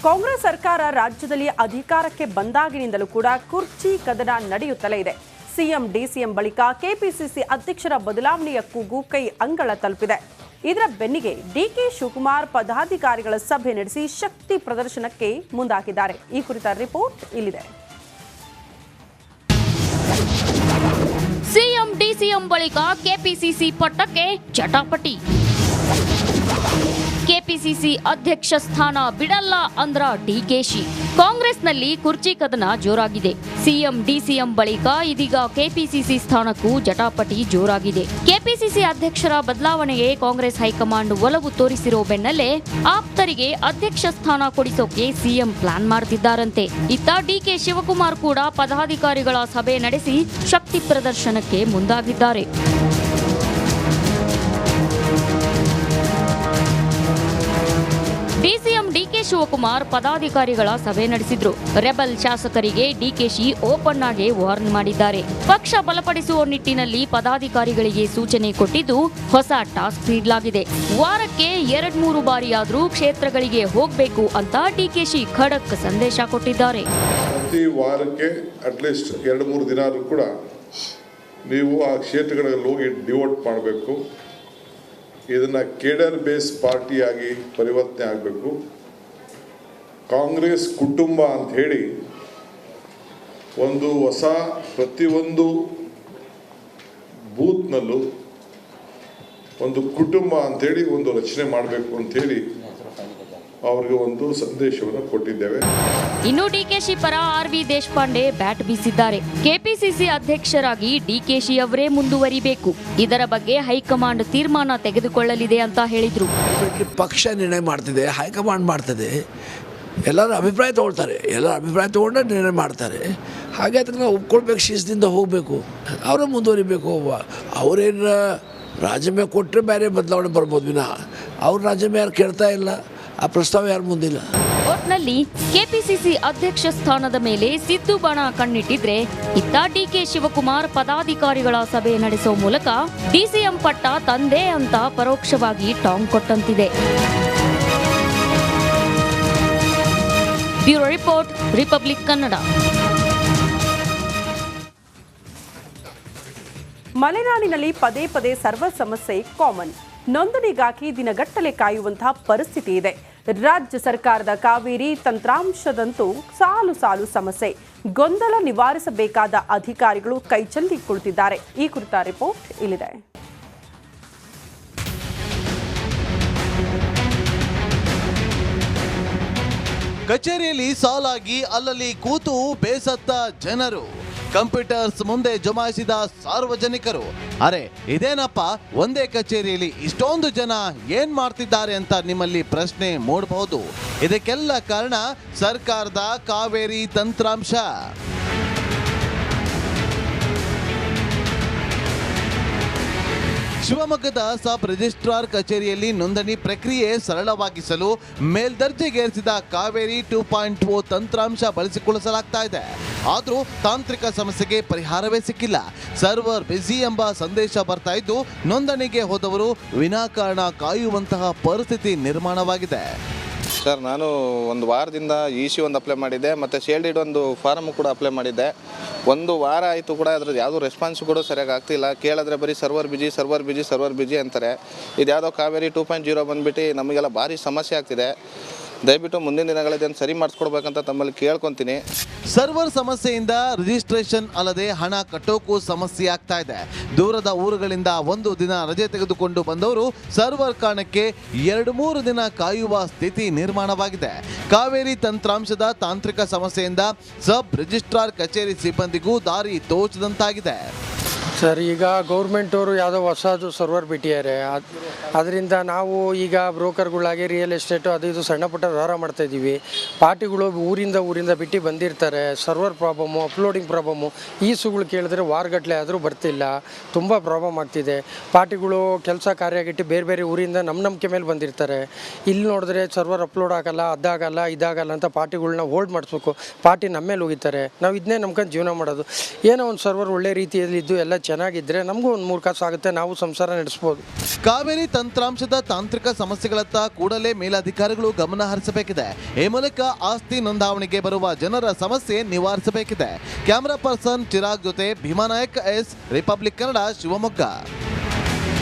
ಕಾಂಗ್ರೆಸ್ ಸರ್ಕಾರ ರಾಜ್ಯದಲ್ಲಿ ಅಧಿಕಾರಕ್ಕೆ ಬಂದಾಗಿನಿಂದಲೂ ಕೂಡ ಕುರ್ಚಿ ಕದನ ನಡೆಯುತ್ತಲೇ ಇದೆ. ಸಿಎಂ ಡಿಸಿಎಂ ಬಳಿಕ ಕೆಪಿಸಿಸಿ ಅಧ್ಯಕ್ಷರ ಬದಲಾವಣೆಯ ಕೂಗು ಕೈ ಅಂಗಳ ತಲುಪಿದೆ. ಇದರ ಬೆನ್ನಿಗೆ ಡಿಕೆ ಶಿವಕುಮಾರ್ ಪದಾಧಿಕಾರಿಗಳ ಸಭೆ ನಡೆಸಿ ಶಕ್ತಿ ಪ್ರದರ್ಶನಕ್ಕೆ ಮುಂದಾಗಿದ್ದಾರೆ. ಈ ಕುರಿತ ರಿಪೋರ್ಟ್ ಇಲ್ಲಿದೆ. ಸಿಎಂ ಡಿಸಿಎಂ ಬಳಿಕ ಕೆಪಿಸಿಸಿ ಪಟ್ಟಕ್ಕೆ ಚಟಾಪಟಿ. ಕೆಪಿಸಿಸಿ ಅಧ್ಯಕ್ಷ ಸ್ಥಾನ ಬಿಡಲ್ಲ ಅಂದ್ರ ಡಿಕೆಶಿ. ಕಾಂಗ್ರೆಸ್ನಲ್ಲಿ ಕುರ್ಚಿ ಕದನ ಜೋರಾಗಿದೆ. ಸಿಎಂ ಡಿಸಿಎಂ ಬಳಿಕ ಇದೀಗ ಕೆಪಿಸಿಸಿ ಸ್ಥಾನಕ್ಕೂ ಜಟಾಪಟಿ ಜೋರಾಗಿದೆ. ಕೆಪಿಸಿಸಿ ಅಧ್ಯಕ್ಷರ ಬದಲಾವಣೆಗೆ ಕಾಂಗ್ರೆಸ್ ಹೈಕಮಾಂಡ್ ಒಲವು ತೋರಿಸಿರೋ ಬೆನ್ನಲ್ಲೇ ಆಪ್ತರಿಗೆ ಅಧ್ಯಕ್ಷ ಸ್ಥಾನ ಕೊಡಿಸೋಕೆ ಸಿಎಂ ಪ್ಲಾನ್ ಮಾಡ್ತಿದ್ದಾರಂತೆ. ಇತ್ತ ಡಿಕೆ ಶಿವಕುಮಾರ್ ಕೂಡ ಪದಾಧಿಕಾರಿಗಳ ಸಭೆ ನಡೆಸಿ ಶಕ್ತಿ ಪ್ರದರ್ಶನಕ್ಕೆ ಮುಂದಾಗಿದ್ದಾರೆ. ಡಿಸಿಎಂ ಡಿಕೆ ಶಿವಕುಮಾರ್ ಪದಾಧಿಕಾರಿಗಳ ಸಭೆ ನಡೆಸಿದ್ರು. ರೆಬಲ್ ಶಾಸಕರಿಗೆ ಡಿಕೆಶಿ ಓಪನ್ ಆಗಿ ವಾರ್ನ್ ಮಾಡಿದ್ದಾರೆ. ಪಕ್ಷ ಬಲಪಡಿಸುವ ನಿಟ್ಟಿನಲ್ಲಿ ಪದಾಧಿಕಾರಿಗಳಿಗೆ ಸೂಚನೆ ಕೊಟ್ಟಿದ್ದು ಹೊಸ ಟಾಸ್ಕ್ ನೀಡಲಾಗಿದೆ. ವಾರಕ್ಕೆ 2-3 ಬಾರಿಯಾದ್ರೂ ಕ್ಷೇತ್ರಗಳಿಗೆ ಹೋಗಬೇಕು ಅಂತ ಡಿಕೆಶಿ ಖಡಕ್ ಸಂದೇಶ ಕೊಟ್ಟಿದ್ದಾರೆ. ಪ್ರತಿ ವಾರಕ್ಕೆ ಅಟ್ಲೀಸ್ಟ್ 2-3 ದಿನ ಆದ್ರೂ ಕೂಡ ನೀವು ಆ ಕ್ಷೇತ್ರಗಳಲ್ಲಿ ಹೋಗಿ ಡಿವೋಟ್ ಮಾಡಬೇಕು. ಇದನ್ನ ಕೇಡರ್ ಬೇಸ್ ಪಾರ್ಟಿಯಾಗಿ ಪರಿವರ್ತನೆ ಆಗಬೇಕು. ಕಾಂಗ್ರೆಸ್ ಕುಟುಂಬ ಅಂತ ಹೇಳಿ ಒಂದು ಹೊಸ ಪ್ರತಿಯೊಂದು ಬೂತ್ನಲ್ಲೂ ಒಂದು ಕುಟುಂಬ ಅಂತೇಳಿ ಒಂದು ರಚನೆ ಮಾಡಬೇಕು ಅಂತೇಳಿ ಅವರಿಗೆ ಒಂದು ಸಂದೇಶವನ್ನು ಕೊಟ್ಟಿದ್ದೇವೆ. ಇನ್ನು ಡಿಕೆಶಿ ಪರ ಆರ್.ವಿ. ದೇಶಪಾಂಡೆ ಬ್ಯಾಟ್ ಬೀಸಿದ್ದಾರೆ. ಕೆಪಿಸಿಸಿ ಅಧ್ಯಕ್ಷರಾಗಿ ಡಿಕೆಶಿ ಅವರೇ ಮುಂದುವರಿಬೇಕು. ಇದರ ಬಗ್ಗೆ ಹೈಕಮಾಂಡ್ ತೀರ್ಮಾನ ತೆಗೆದುಕೊಳ್ಳಲಿದೆ ಅಂತ ಹೇಳಿದ್ರು. ಪಕ್ಷ ನಿರ್ಣಯ ಮಾಡ್ತಿದೆ, ಹೈಕಮಾಂಡ್ ಮಾಡ್ತದೆ, ಎಲ್ಲರ ಅಭಿಪ್ರಾಯ ತಗೊಳ್ತಾರೆ. ಎಲ್ಲರ ಅಭಿಪ್ರಾಯ ತಗೊಂಡ್ರೆ ನಿರ್ಣಯ ಮಾಡ್ತಾರೆ. ಹಾಗೆ ಅದಕ್ಕೆ ನಾವು ಒಪ್ಕೊಳ್ಬೇಕು, ಶಿಸ್ತಿಂದ ಹೋಗಬೇಕು, ಅವರೇ ಮುಂದುವರಿಬೇಕು. ಅವರೇನು ರಾಜೀನಾಮೆ ಕೊಟ್ಟರೆ ಬೇರೆ ಬದಲಾವಣೆ ಬರ್ಬೋದು ವಿನಃ ಅವ್ರ ರಾಜೀನಾಮೆ ಯಾರು ಕೇಳ್ತಾ ಇಲ್ಲ, ಆ ಪ್ರಸ್ತಾವ ಯಾರು ಮುಂದಿಲ್ಲ. ಒಟ್ನಲ್ಲಿ ಕೆಪಿಸಿಸಿ ಅಧ್ಯಕ್ಷ ಸ್ಥಾನದ ಮೇಲೆ ಸಿದ್ದು ಬಾಣ ಕಣ್ಣಿಟ್ಟಿದ್ರೆ ಇತ್ತ ಡಿಕೆ ಶಿವಕುಮಾರ್ ಪದಾಧಿಕಾರಿಗಳ ಸಭೆ ನಡೆಸೋ ಮೂಲಕ ಡಿಸಿಎಂ ಪಟ್ಟ ತಂದೆ ಅಂತ ಪರೋಕ್ಷವಾಗಿ ಟಾಂಗ್ ಕೊಟ್ಟಂತಿದೆ. Bureau report, republic Kannada. ಮಲೆನಾಡಿನಲ್ಲಿ ಪದೇ ಪದೇ ಸರ್ವರ್ ಸಮಸ್ಯೆ ಕಾಮನ್. ನೋಂದಣಿಗಾಗಿ ದಿನಗಟ್ಟಲೆ ಕಾಯುವಂತಹ ಪರಿಸ್ಥಿತಿ ಇದೆ. ರಾಜ್ಯ ಸರ್ಕಾರದ ಕಾವೇರಿ ತಂತ್ರಾಂಶದಂತೂ ಸಾಲು ಸಾಲು ಸಮಸ್ಯೆ. ಗೊಂದಲ ನಿವಾರಿಸಬೇಕಾದ ಅಧಿಕಾರಿಗಳು ಕೈಚೆಲ್ಲಿ ಕುಳಿತಿದ್ದಾರೆ. ಈ ಕುರಿತ ರಿಪೋರ್ಟ್ ಇಲ್ಲಿದೆ. ಕಚೇರಿಯಲ್ಲಿ ಸಾಲಾಗಿ ಅಲ್ಲಲ್ಲಿ ಕೂತು ಬೇಸತ್ತ ಜನರು, ಕಂಪ್ಯೂಟರ್ಸ್ ಮುಂದೆ ಜಮಾಯಿಸಿದ ಸಾರ್ವಜನಿಕರು. ಅರೆ ಇದೇನಪ್ಪ, ಒಂದೇ ಕಚೇರಿಯಲ್ಲಿ ಇಷ್ಟೊಂದು ಜನ ಏನ್ ಮಾಡ್ತಿದ್ದಾರೆ ಅಂತ ನಿಮ್ಮಲ್ಲಿ ಪ್ರಶ್ನೆ ಮೂಡಬಹುದು. ಇದಕ್ಕೆಲ್ಲ ಕಾರಣ ಸರ್ಕಾರದ ಕಾವೇರಿ ತಂತ್ರಾಂಶ. ಶಿವಮೊಗ್ಗದ ಸಬ್ ರಿಜಿಸ್ಟ್ರಾರ್ ಕಚೇರಿಯಲ್ಲಿ ನೋಂದಣಿ ಪ್ರಕ್ರಿಯೆ ಸರಳವಾಗಿಸಲು ಮೇಲ್ದರ್ಜೆಗೇರಿಸಿದ ಕಾವೇರಿ 2.0 ತಂತ್ರಾಂಶ ಬಳಸಿಕೊಳ್ಳಲಾಗ್ತಾ ಇದೆ. ಆದರೂ ತಾಂತ್ರಿಕ ಸಮಸ್ಯೆಗೆ ಪರಿಹಾರವೇ ಸಿಕ್ಕಿಲ್ಲ. ಸರ್ವರ್ ಬ್ಯುಸಿ ಎಂಬ ಸಂದೇಶ ಬರ್ತಾ ಇದ್ದು ನೋಂದಣಿಗೆ ಹೋದವರು ವಿನಾಕಾರಣ ಕಾಯುವಂತಹ ಪರಿಸ್ಥಿತಿ ನಿರ್ಮಾಣವಾಗಿದೆ. ಸರ್, ನಾನು ಒಂದು ವಾರದಿಂದ ಇ.ಸಿ ಒಂದು ಅಪ್ಲೈ ಮಾಡಿದ್ದೆ, ಮತ್ತು ಶೇಲ್ಡಿಡ್ ಒಂದು ಫಾರಮ್ ಕೂಡ ಅಪ್ಲೈ ಮಾಡಿದ್ದೆ. ಒಂದು ವಾರ ಆಯಿತು ಕೂಡ ಅದ್ರದ್ದು ಯಾವುದೂ ರೆಸ್ಪಾನ್ಸ್ ಕೂಡ ಸರಿಯಾಗಿ ಆಗ್ತಿಲ್ಲ. ಕೇಳಿದ್ರೆ ಬರೀ ಸರ್ವರ್ ಬಿಜಿ ಅಂತಾರೆ. ಇದು ಯಾವುದೋ ಕಾವೇರಿ 2.0 ಬಂದುಬಿಟ್ಟು ನಮಗೆಲ್ಲ ಭಾರಿ ಸಮಸ್ಯೆ ಆಗ್ತಿದೆ. ದಯವಿಟ್ಟು ಮುಂದಿನ ದಿನಗಳಲ್ಲಿ ಇದನ್ನು ಸರಿ ಮಾಡಿಸ್ಕೊಡ್ಬೇಕಂತ ತಮ್ಮಲ್ಲಿ ಕೇಳ್ಕೊತೀನಿ. ಸರ್ವರ್ ಸಮಸ್ಯೆಯಿಂದ ರಿಜಿಸ್ಟ್ರೇಷನ್ ಅಲ್ಲದೆ ಹಣ ಕಟ್ಟೋಕ್ಕೂ ಸಮಸ್ಯೆ ಆಗ್ತಾ ಇದೆ. ದೂರದ ಊರುಗಳಿಂದ ಒಂದು ದಿನ ರಜೆ ತೆಗೆದುಕೊಂಡು ಬಂದವರು ಸರ್ವರ್ ಕಾರಣಕ್ಕೆ 2-3 ದಿನ ಕಾಯುವ ಸ್ಥಿತಿ ನಿರ್ಮಾಣವಾಗಿದೆ. ಕಾವೇರಿ ತಂತ್ರಾಂಶದ ತಾಂತ್ರಿಕ ಸಮಸ್ಯೆಯಿಂದ ಸಬ್ ರಿಜಿಸ್ಟ್ರಾರ್ ಕಚೇರಿ ಸಿಬ್ಬಂದಿಗೂ ದಾರಿ ತೋಚದಂತಾಗಿದೆ. ಸರ್, ಈಗ ಗೌರ್ಮೆಂಟವರು ಯಾವುದೋ ಹೊಸದು ಸರ್ವರ್ ಬಿಟ್ಟಿದ್ದಾರೆ. ಅದರಿಂದ ನಾವು ಈಗ ಬ್ರೋಕರ್ಗಳಾಗಿ ರಿಯಲ್ ಎಸ್ಟೇಟು ಅದು ಇದು ಸಣ್ಣ ಪುಟ್ಟ ವ್ಯವಹಾರ ಮಾಡ್ತಾಯಿದ್ದೀವಿ. ಪಾರ್ಟಿಗಳು ಊರಿಂದ ಬಿಟ್ಟು ಬಂದಿರ್ತಾರೆ. ಸರ್ವರ್ ಪ್ರಾಬ್ಲಮ್ಮು, ಅಪ್ಲೋಡಿಂಗ್ ಪ್ರಾಬ್ಲಮ್ಮು, ಈಸುಗಳು ಕೇಳಿದ್ರೆ ವಾರಗಟ್ಟಲೆ ಆದರೂ ಬರ್ತಿಲ್ಲ. ತುಂಬ ಪ್ರಾಬ್ಲಮ್ ಆಗ್ತಿದೆ. ಪಾರ್ಟಿಗಳು ಕೆಲಸ ಕಾರ್ಯಗಿಟ್ಟು ಬೇರೆ ಬೇರೆ ಊರಿಂದ ನಂಬಿಕೆ ಮೇಲೆ ಬಂದಿರ್ತಾರೆ. ಇಲ್ಲಿ ನೋಡಿದ್ರೆ ಸರ್ವರ್ ಅಪ್ಲೋಡ್ ಆಗಲ್ಲ, ಇದಾಗಲ್ಲ ಅಂತ ಪಾರ್ಟಿಗಳನ್ನ ಹೋಲ್ಡ್ ಮಾಡಿಸ್ಬೇಕು. ಪಾರ್ಟಿ ನಮ್ಮ ಮೇಲೆ ಹೋಗಿದ್ದಾರೆ. ನಾವು ಇದನ್ನೇ ನಂಬ್ಕೊಂಡು ಜೀವನ ಮಾಡೋದು. ಏನೋ ಒಂದು ಸರ್ವರ್ ಒಳ್ಳೆ ರೀತಿಯಲ್ಲಿ ಇದ್ದು ಎಲ್ಲ ಚೆನ್ನಾಗಿದ್ದರೆ ನಮಗೂ ಒಂದು 3 ಕಾಸು ಆಗುತ್ತೆ, ನಾವು ಸಂಸಾರ ನಡೆಸ್ಬೋದು. ಕಾವೇರಿ ತಂತ್ರಾಂಶದ ತಾಂತ್ರಿಕ ಸಮಸ್ಯೆಗಳತ್ತ ಕೂಡಲೇ ಮೇಲಧಿಕಾರಿಗಳು ಗಮನ ಹರಿಸಬೇಕಿದೆ. ಈ ಮೂಲಕ ಆಸ್ತಿ ನೋಂದಾವಣೆಗೆ ಬರುವ ಜನರ ಸಮಸ್ಯೆ ನಿವಾರಿಸಬೇಕಿದೆ. ಕ್ಯಾಮರಾ ಪರ್ಸನ್ ಚಿರಾಗ್ ಜೊತೆ ಭೀಮಾನಾಯಕ್, ಎಸ್ ರಿಪಬ್ಲಿಕ್ ಕನ್ನಡ, ಶಿವಮೊಗ್ಗ.